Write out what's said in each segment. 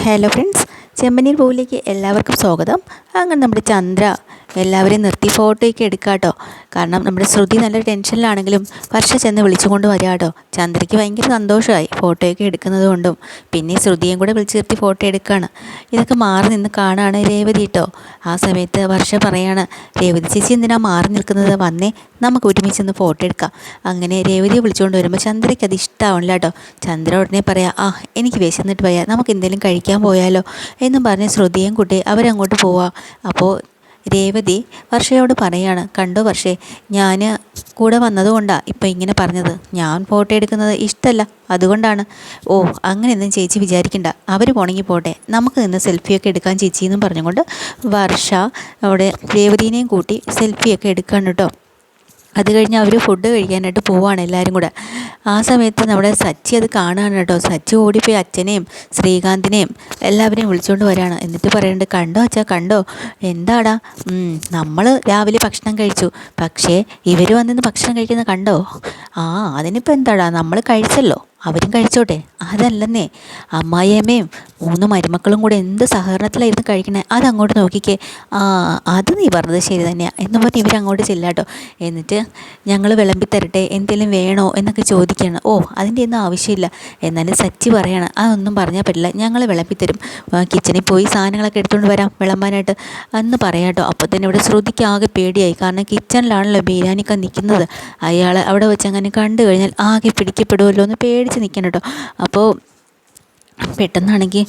Hello friends, ചെമ്പനീർ പൂവിലേക്ക് എല്ലാവർക്കും സ്വാഗതം. അങ്ങനെ നമ്മുടെ ചന്ദ്ര എല്ലാവരെയും നിർത്തി ഫോട്ടോയൊക്കെ എടുക്കാം കേട്ടോ. കാരണം നമ്മുടെ ശ്രുതി നല്ല ടെൻഷനിലാണെങ്കിലും വർഷ ചെന്ന് വിളിച്ചുകൊണ്ട് വരിക കേട്ടോ. ചന്ദ്രയ്ക്ക് ഭയങ്കര സന്തോഷമായി ഫോട്ടോയൊക്കെ എടുക്കുന്നത് കൊണ്ടും. പിന്നെ ശ്രുതിയും കൂടെ വിളിച്ച് നിർത്തി ഫോട്ടോ എടുക്കുകയാണ്. ഇതൊക്കെ മാറി നിന്ന് കാണാണ് രേവതി കേട്ടോ. ആ സമയത്ത് വർഷ പറയാണ്, രേവതി ചേച്ചി എന്തിനാ മാറി നിൽക്കുന്നത്, വന്നേ നമുക്ക് ഒരുമിച്ച് നിന്ന് ഫോട്ടോ എടുക്കാം. അങ്ങനെ രേവതിയെ വിളിച്ചുകൊണ്ട് വരുമ്പോൾ ചന്ദ്രയ്ക്ക് അത് ഇഷ്ടമാവില്ല കേട്ടോ. ചന്ദ്ര ഉടനെ പറയാം, എനിക്ക് വിശന്നിട്ട് വയ്യ, നമുക്ക് എന്തെങ്കിലും കഴിക്കാൻ പോയാലോ എന്നും പറഞ്ഞ് ശ്രുതിയും കുട്ടി അവരങ്ങോട്ട് പോവാം. അപ്പോൾ രേവതി വർഷയോട് പറയാണ്, കണ്ടോ വർഷേ, ഞാൻ കൂടെ വന്നതുകൊണ്ടാണ് ഇപ്പം ഇങ്ങനെ പറഞ്ഞത്. ഞാൻ ഫോട്ടോ എടുക്കുന്നത് ഇഷ്ടമല്ല, അതുകൊണ്ടാണ്. ഓ, അങ്ങനെയൊന്നും ചേച്ചി വിചാരിക്കണ്ട, അവർ പോണെങ്കിൽ പോട്ടെ, നമുക്ക് നിന്ന് സെൽഫിയൊക്കെ എടുക്കാൻ ചേച്ചി എന്നും പറഞ്ഞുകൊണ്ട് വർഷ അവിടെ രേവതിനെയും കൂട്ടി സെൽഫിയൊക്കെ എടുക്കാണ് കേട്ടോ. അത് കഴിഞ്ഞ് അവർ ഫുഡ് കഴിക്കാനായിട്ട് പോവുകയാണ് എല്ലാവരും കൂടെ. ആ സമയത്ത് നമ്മുടെ സച്ചി അത് കാണുകയാണ് കേട്ടോ. സച്ചി ഓടിപ്പോയി അച്ഛനെയും ശ്രീകാന്തിനെയും എല്ലാവരെയും വിളിച്ചുകൊണ്ട് വരികയാണ്. എന്നിട്ട് പറയുന്നുണ്ട്, കണ്ടോ അച്ഛാ, കണ്ടോ, എന്താടാ, നമ്മൾ രാവിലെ ഭക്ഷണം കഴിച്ചു, പക്ഷേ ഇവർ വന്നിന്ന് ഭക്ഷണം കഴിക്കുന്നത് കണ്ടോ? അതിനിപ്പോൾ എന്താടാ, നമ്മൾ കഴിച്ചല്ലോ, അവരും കഴിച്ചോട്ടെ. അതല്ലെന്നേ, അമ്മായിയമ്മയും 3 മരുമക്കളും കൂടെ എന്ത് സഹകരണത്തിലായിരുന്നു കഴിക്കണേ, അതങ്ങോട്ട് നോക്കിക്കേ. അത് നീ പറഞ്ഞത് ശരി തന്നെയാണ് എന്ന് പറഞ്ഞ് ഇവരങ്ങോട്ട് ചെല്ലാട്ടോ. എന്നിട്ട് ഞങ്ങൾ വിളമ്പിത്തരട്ടെ, എന്തെങ്കിലും വേണോ എന്നൊക്കെ ചോദിക്കുകയാണ്. അതിൻ്റെ ഒന്നും ആവശ്യമില്ല. എന്നാലും സച്ചി പറയണം, അതൊന്നും പറഞ്ഞാൽ പറ്റില്ല, ഞങ്ങൾ വിളമ്പിത്തരും, കിച്ചണിൽ പോയി സാധനങ്ങളൊക്കെ എടുത്തുകൊണ്ട് വരാം വിളമ്പാനായിട്ട് എന്ന് പറയാട്ടോ. അപ്പോൾ തന്നെ ഇവിടെ ശ്രുതിക്ക് ആകെ പേടിയായി. കാരണം കിച്ചണിലാണല്ലോ ബിരിയാണിക്ക നിൽക്കുന്നത്. അയാൾ അവിടെ വെച്ച് അങ്ങനെ കണ്ടു കഴിഞ്ഞാൽ ആകെ പിടിക്കപ്പെടുമല്ലോ എന്ന് പേടിച്ച് നിൽക്കണം കേട്ടോ. അപ്പോൾ പെട്ടെന്നാണെങ്കിൽ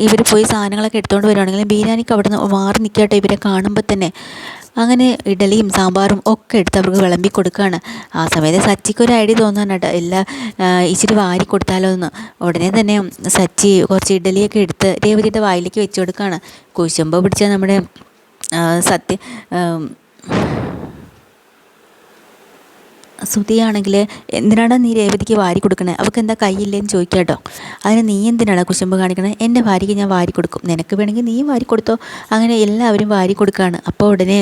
ഇവർ പോയി സാധനങ്ങളൊക്കെ എടുത്തുകൊണ്ട് വരുവാണെങ്കിൽ ബിരിയാണിക്ക് അവിടെ നിന്ന് മാറി നിൽക്കട്ടോ ഇവരെ കാണുമ്പോൾ തന്നെ. അങ്ങനെ ഇഡലിയും സാമ്പാറും ഒക്കെ എടുത്ത് അവർക്ക് വിളമ്പി കൊടുക്കുകയാണ്. ആ സമയത്ത് സച്ചിക്കൊരു ഐഡിയ തോന്നാൻ കേട്ടോ, ഇച്ചിരി വാരി കൊടുത്താലോ എന്ന്. ഉടനെ തന്നെ സച്ചി കുറച്ച് ഇഡലിയൊക്കെ എടുത്ത് രേവതിയുടെ വായിലേക്ക് വെച്ച് കൊടുക്കുകയാണ്. കുശുമ്പ് പിടിച്ച നമ്മുടെ ശ്രുതിയാണെങ്കിൽ, എന്തിനാണ് നീ രേവതിക്ക് വാരി കൊടുക്കണേ, അവൾക്ക് എന്താ കയ്യില്ലേന്ന് ചോദിക്കാം കേട്ടോ. അതിന് നീ എന്തിനാണ് കുശുമ്പ് കാണിക്കണേ, എൻ്റെ ഭാര്യയ്ക്ക് ഞാൻ വാരി കൊടുക്കും, നിനക്ക് വേണമെങ്കിൽ നീയും വാരി കൊടുത്തോ. അങ്ങനെ എല്ലാവരും വാരി കൊടുക്കുകയാണ്. അപ്പോൾ ഉടനെ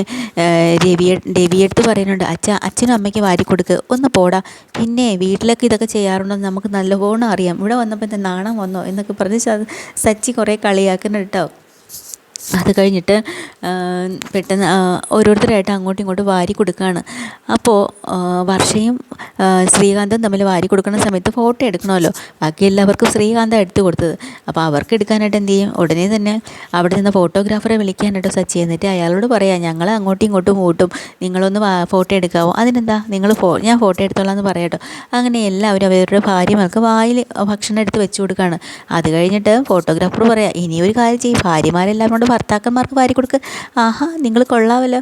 രവിയെടുത്ത് പറയുന്നുണ്ട്, അച്ഛനും അമ്മയ്ക്ക് വാരി കൊടുക്ക്, ഒന്ന് പോടാ, പിന്നെ വീട്ടിലൊക്കെ ഇതൊക്കെ ചെയ്യാറുണ്ടെന്ന് നമുക്ക് നല്ലവണ്ണം അറിയാം, ഇവിടെ വന്നപ്പോൾ എന്താ നാണം വന്നോ എന്നൊക്കെ പറഞ്ഞ് സച്ചി കുറേ കളിയാക്കുന്നുണ്ട് കേട്ടോ. അത് കഴിഞ്ഞിട്ട് പെട്ടെന്ന് ഓരോരുത്തരായിട്ട് അങ്ങോട്ടും ഇങ്ങോട്ടും വാരി കൊടുക്കുകയാണ്. അപ്പോൾ വർഷയും ശ്രീകാന്തും തമ്മിൽ വാരി കൊടുക്കുന്ന സമയത്ത് ഫോട്ടോ എടുക്കണമല്ലോ. ബാക്കി എല്ലാവർക്കും ശ്രീകാന്താണ് എടുത്തു കൊടുത്തത്. അപ്പോൾ അവർക്ക് എടുക്കാനായിട്ട് എന്ത് ചെയ്യും, ഉടനെ തന്നെ അവിടെ നിന്ന് ഫോട്ടോഗ്രാഫറെ വിളിക്കാനായിട്ടോ സച്ചി. എന്നിട്ട് അയാളോട് പറയാം, ഞങ്ങൾ അങ്ങോട്ടും ഇങ്ങോട്ടും ഓട്ടും, നിങ്ങളൊന്ന് ഫോട്ടോ എടുക്കാവോ, അതിനെന്താ ഞാൻ ഫോട്ടോ എടുത്തോളാം എന്ന് പറയാട്ടോ. അങ്ങനെ എല്ലാവരും അവരുടെ ഭാര്യമാർക്ക് വായിൽ ഭക്ഷണം എടുത്ത് വെച്ച് കൊടുക്കുകയാണ്. അത് കഴിഞ്ഞിട്ട് ഫോട്ടോഗ്രാഫർ പറയാം, ഇനിയൊരു കാര്യം ചെയ്യും, ഭാര്യമാരെല്ലാം കൊണ്ട് ഭർത്താക്കന്മാർക്ക് വാരി കൊടുക്ക്. നിങ്ങൾ കൊള്ളാമല്ലോ,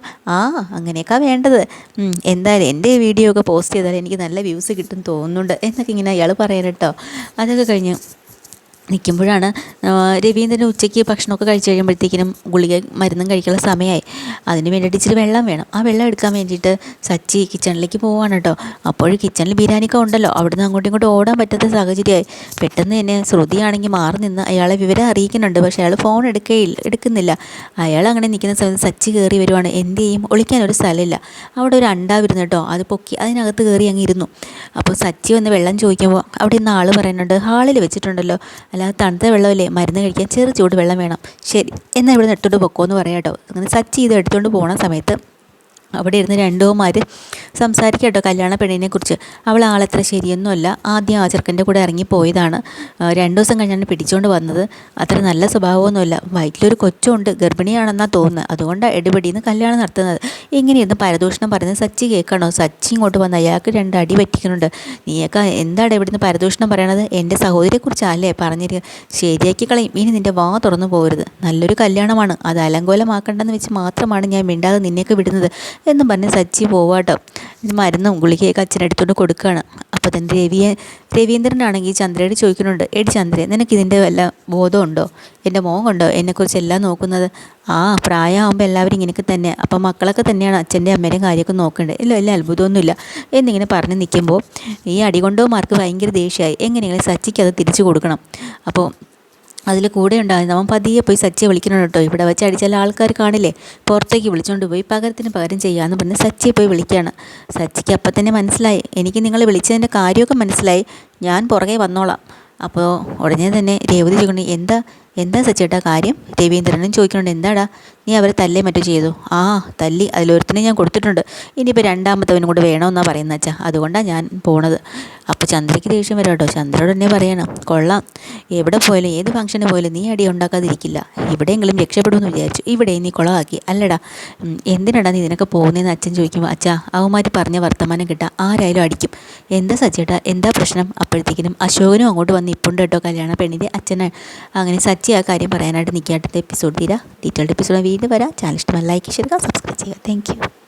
അങ്ങനെയൊക്കെ വേണ്ടത്. എന്തായാലും എൻ്റെ വീഡിയോ ഒക്കെ പോസ്റ്റ് ചെയ്താൽ എനിക്ക് നല്ല വ്യൂസ് കിട്ടും തോന്നുന്നുണ്ട് എന്നൊക്കെ ഇങ്ങനെ അയാൾ പറയാൻ കേട്ടോ. അതൊക്കെ കഴിഞ്ഞ് നിൽക്കുമ്പോഴാണ് രവീന്ദ്രൻ ഉച്ചയ്ക്ക് ഭക്ഷണമൊക്കെ കഴിച്ച് കഴിയുമ്പോഴത്തേക്കിനും ഗുളിക മരുന്നും കഴിക്കാനുള്ള സമയമായി. അതിന് വേണ്ടിയിട്ട് ഇച്ചിരി വെള്ളം വേണം. ആ വെള്ളം എടുക്കാൻ വേണ്ടിയിട്ട് സച്ചി കിച്ചണിലേക്ക് പോവാണ് കേട്ടോ. അപ്പോൾ കിച്ചണിൽ ബിരിയാണിയൊക്കെ ഉണ്ടല്ലോ, അവിടുന്ന് അങ്ങോട്ടും ഇങ്ങോട്ടും ഓടാൻ പറ്റാത്ത സാഹചര്യമായി. പെട്ടെന്ന് തന്നെ ശ്രുതിയാണെങ്കിൽ മാറി നിന്ന് അയാളെ വിവരം അറിയിക്കുന്നുണ്ട്. പക്ഷേ അയാൾ ഫോൺ എടുക്കുന്നില്ല. അയാൾ അങ്ങനെ നിൽക്കുന്ന സമയത്ത് സച്ചി കയറി വരുവാണ്. എന്ത് ചെയ്യും, ഒളിക്കാനൊരു സ്ഥലമില്ല. അവിടെ ഒരു അണ്ട വരുന്നു കേട്ടോ, അത് പൊക്കി അതിനകത്ത് കയറി അങ്ങ് ഇരുന്നു. അപ്പോൾ സച്ചി വന്ന് വെള്ളം ചോദിക്കുമ്പോൾ അവിടെ ഇന്ന് ആൾ പറയുന്നുണ്ട്, ഹാളിൽ വെച്ചിട്ടുണ്ടല്ലോ, അല്ലാതെ തണുത്ത വെള്ളമല്ലേ, മരുന്ന് കഴിക്കാൻ ചെറു ചൂട് വെള്ളം വേണം. ശരി, എന്നാൽ ഇവിടെ നിന്ന് എടുത്തോണ്ട് പൊക്കോന്ന് പറയാം കേട്ടോ. അങ്ങനെ സച്ചി ഇത് എടുത്തുകൊണ്ട് പോണ സമയത്ത് അവിടെ ഇരുന്ന് രണ്ടുമാർ സംസാരിക്കുക കേട്ടോ കല്യാണ പെണ്ണിനെ കുറിച്ച്. അവൾ ആളെത്ര ശരിയൊന്നുമല്ല, ആദ്യം ആ ചെറുക്കൻ്റെ കൂടെ ഇറങ്ങിപ്പോയതാണ്, 2 ദിവസം കഴിഞ്ഞാണ് പിടിച്ചുകൊണ്ട് വന്നത്, അത്ര നല്ല സ്വഭാവമൊന്നുമില്ല, വയറ്റിലൊരു കൊച്ചുണ്ട്, ഗർഭിണിയാണെന്നാണ് തോന്നുന്നത്, അതുകൊണ്ടാണ് എടുപടിന്ന് കല്യാണം നടത്തുന്നത്. ഇങ്ങനെയൊന്നും പരദൂഷണം പറയുന്നത് സച്ചി കേൾക്കണോ? സച്ചി ഇങ്ങോട്ട് വന്ന് അയാൾക്ക് 2 അടി പറ്റിക്കുന്നുണ്ട്. നീയൊക്കെ എന്താണ് ഇവിടുന്ന് പരദൂഷണം പറയണത്, എൻ്റെ സഹോദരിയെക്കുറിച്ചല്ലേ പറഞ്ഞിരിക്കുക, ശരിയാക്കി കളയും, ഇനി നിൻ്റെ വാ തുറന്നു പോകരുത്, നല്ലൊരു കല്യാണമാണ്, അത് അലങ്കോലമാക്കണ്ടെന്ന് വെച്ച് മാത്രമാണ് ഞാൻ മിണ്ടാതെ നിന്നെയൊക്കെ വിടുന്നത് എന്നും പറഞ്ഞ് സച്ചി പോവാട്ടോ. മരുന്നും ഗുളികയൊക്കെ അച്ഛനെടുത്തോണ്ട് കൊടുക്കുകയാണ്. അപ്പോൾ തന്നെ രവീന്ദ്രനാണെങ്കിൽ ചന്ദ്രയോട് ചോദിക്കുന്നുണ്ട്, എടി ചന്ദ്രൻ, നിനക്കിതിൻ്റെ വല്ല ബോധമുണ്ടോ, എൻ്റെ മോൻ കണ്ടോ എന്നെക്കുറിച്ച് എല്ലാം നോക്കുന്നത്? പ്രായമാകുമ്പോൾ എല്ലാവരും ഇങ്ങനെയൊക്കെ തന്നെ, അപ്പം മക്കളൊക്കെ തന്നെയാണ് അച്ഛൻ്റെ അമ്മേൻ്റെയും കാര്യമൊക്കെ നോക്കേണ്ടത്, ഇല്ല അത്ഭുതമൊന്നുമില്ല എന്നിങ്ങനെ പറഞ്ഞ് നിൽക്കുമ്പോൾ ഈ അടികൊണ്ടവന്മാർക്ക് ഭയങ്കര ദേഷ്യമായി. എങ്ങനെയെങ്കിലും സച്ചിക്ക് അത് തിരിച്ചു കൊടുക്കണം. അപ്പോൾ അതിൽ കൂടെ ഉണ്ടായിരുന്നു അവൻ പതിയെ പോയി സച്ചിയെ വിളിക്കണം കേട്ടോ. ഇവിടെ വെച്ച് അടിച്ചാൽ ആൾക്കാർ കാണില്ലേ, പുറത്തേക്ക് വിളിച്ചുകൊണ്ട് പോയി പകരത്തിന് പകരം ചെയ്യാമെന്ന് പറഞ്ഞ് സച്ചിയെ പോയി വിളിക്കുകയാണ്. സച്ചിക്ക് അപ്പം തന്നെ മനസ്സിലായി, എനിക്ക് നിങ്ങൾ വിളിച്ചതിൻ്റെ കാര്യമൊക്കെ മനസ്സിലായി, ഞാൻ പുറകെ വന്നോളാം, അപ്പോൾ ഉടനെ തന്നെ രേവതി ചോദിക്കണേ എന്താ സച്ചേട്ടാ കാര്യം? രവീന്ദ്രനും ചോദിക്കുന്നുണ്ട്, എന്താടാ നീ അവരെ തല്ലേ മറ്റോ ചെയ്തു? ആ തല്ലി, അതിലൊരുത്തിനെ ഞാൻ കൊടുത്തിട്ടുണ്ട്, ഇനിയിപ്പോൾ രണ്ടാമത്തവനും കൂടെ വേണമെന്നാണ് പറയുന്നത് അച്ഛാ, അതുകൊണ്ടാണ് ഞാൻ പോണത്. അപ്പോൾ ചന്ദ്രയ്ക്ക് ദേഷ്യം വരും കേട്ടോ. ചന്ദ്രയോട് തന്നെ പറയണം, കൊള്ളാം, എവിടെ പോയാലും ഏത് ഫംഗ്ഷന് പോയാലും നീ അടി ഉണ്ടാക്കാതിരിക്കില്ല, ഇവിടെയെങ്കിലും രക്ഷപ്പെടുമെന്ന് വിചാരിച്ചു, ഇവിടെ നീ കുളമാക്കി അല്ലടാ. എന്തിനാടാ നീ ഇതിനൊക്കെ പോകുന്നതെന്ന് അച്ഛൻ ചോദിക്കുമ്പോൾ, അച്ഛാ അവന്മാർ പറഞ്ഞ വർത്തമാനം കിട്ടാൻ ആരായാലും അടിക്കും. എന്താ സച്ചേട്ടാ, എന്താ പ്രശ്നം? അപ്പോഴത്തേക്കിനും അശോകനും അങ്ങോട്ട് വന്ന് ഇപ്പുണ്ട് കേട്ടോ, കല്യാണ പെണ്ണിൻ്റെ അച്ഛനാണ്. അങ്ങനെ സച്ചി ആ കാര്യം പറയാനായിട്ട് നിൽക്കാട്ടത്തെ എപ്പിസോഡ് തീരാ. ഡീറ്റെയിൽഡ് എപ്പിസോഡ് വീണ്ടും വരാം. ചാനൽ ഇഷ്ടമായി ലൈക്ക് ചെയ്യുക, സബ്സ്ക്രൈബ് ചെയ്യുക. Thank you.